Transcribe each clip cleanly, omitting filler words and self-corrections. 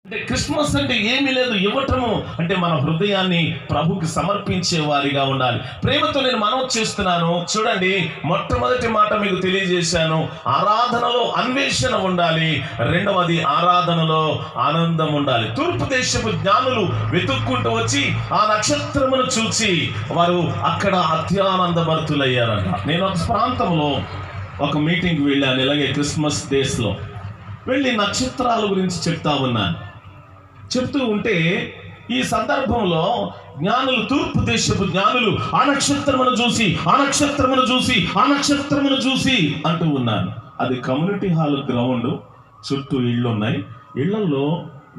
అంటే క్రిస్మస్ అంటే ఏమీ లేదు, ఇవ్వటము అంటే మన హృదయాన్ని ప్రభుకి సమర్పించే వారిగా ఉండాలి. ప్రేమతో నేను మనవి చేస్తున్నాను. చూడండి, మొట్టమొదటి మాట మీకు తెలియజేశాను, ఆరాధనలో అన్వేషణ ఉండాలి. రెండవది, ఆరాధనలో ఆనందం ఉండాలి. తూర్పు దేశపు జ్ఞానులు వెతుక్కుంటూ వచ్చి ఆ నక్షత్రమును చూసి వారు అక్కడ అత్యానందభరితులయ్యారంట. నేను ఒక ప్రాంతంలో ఒక మీటింగ్కి వెళ్ళాను, ఇలాగే క్రిస్మస్ డేస్లో వెళ్ళి నక్షత్రాల గురించి చెప్తా ఉన్నాను. చెప్తూ ఉంటే ఈ సందర్భంలో జ్ఞానులు, తూర్పు దేశపు జ్ఞానులు ఆ నక్షత్రమును చూసి, ఆ నక్షత్రమును చూసి, ఆ నక్షత్రమును చూసి అంటూ ఉన్నాను. అది కమ్యూనిటీ హాల్ గ్రౌండ్, చుట్టూ ఇళ్ళు ఉన్నాయి. ఇళ్లలో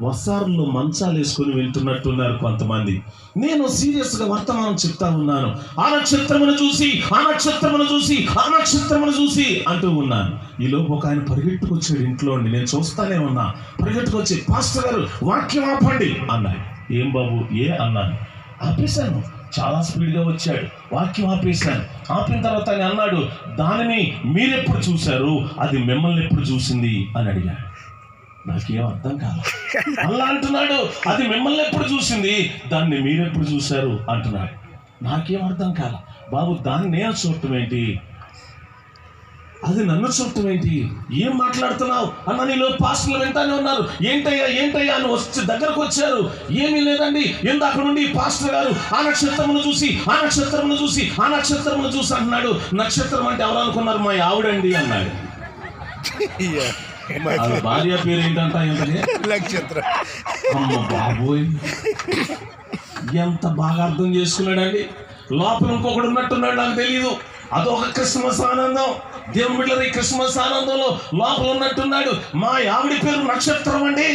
వసారుల్లో మంచాలు వేసుకుని వింటున్నట్టున్నారు కొంతమంది. నేను సీరియస్గా వర్తమానం చెప్తా ఉన్నాను. ఆ నక్షత్రమును చూసి, ఆ నక్షత్రమును చూసి, ఆ నక్షత్రమును చూసి అంటూ ఉన్నాను. ఈలోపు ఒక ఆయన పరిగెట్టుకొచ్చాడు ఇంట్లో ఉండి. నేను చూస్తానే ఉన్నా. పరిగెట్టుకొచ్చి, పాస్టర్ గారు వాక్యం ఆపండి అన్నాడు. ఏం బాబు, ఏ అన్నాను. ఆపేశాను. చాలా స్పీడ్గా వచ్చాడు, వాక్యం ఆపేశాను. ఆపిన తర్వాత ఆయన అన్నాడు, దానిని మీరెప్పుడు చూశారు, అది మిమ్మల్ని ఎప్పుడు చూసింది అని అడిగాడు. నాకేం అర్థం కాదు. అలా అంటున్నాడు, అది మిమ్మల్ని ఎప్పుడు చూసింది, దాన్ని మీరెప్పుడు చూశారు అంటున్నాడు. నాకేం అర్థం కాల. బాబు, దాన్ని నేను చూడటం ఏంటి, అది నన్ను చూడటం ఏంటి, ఏం మాట్లాడుతున్నావు అన్న. నీలో పాస్టర్లు వింటానే ఉన్నారు. ఏంటయ్యా ఏంటయ్యా అని వచ్చి దగ్గరకు వచ్చారు. ఏమీ లేదండి, ఇందాక నుండి పాస్టర్ గారు ఆ నక్షత్రమును చూసి, ఆ నక్షత్రమును చూసి, ఆ నక్షత్రమును చూసి అంటున్నాడు. నక్షత్రం అంటే ఎవరు అనుకున్నారు? మా ఆవిడండి అన్నాడు. భార్య పేరు ఏంటంట? నక్షత్రం. అమ్మ బాబోయ్, ఎంత బాగా అర్థం చేసుకున్నాడండి. లోపల ఇంకొకడు ఉన్నట్టున్నాడు, నాకు తెలియదు. అదొక క్రిస్మస్ ఆనందం. దేవుని బిడ్డలారా, ఈ క్రిస్మస్ ఆనందంలో లోపల ఉన్నట్టున్నాడు. మా ఆవిడ పేరు నక్షత్రం అండి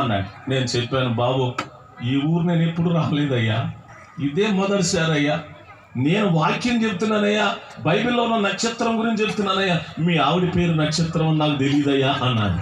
అన్నాడు. నేను చెప్పాను, బాబు, ఈ ఊరు నేను ఎప్పుడు రాలేదయ్యా, ఇదే మొదటిసారయ్యా. నేను వాక్యం చెప్తున్నానయ్యా, బైబిల్లో ఉన్న నక్షత్రం గురించి చెప్తున్నానయ్యా. మీ ఆవిడ పేరు నక్షత్రం అని నాకు తెలియదయ్యా అన్నాను.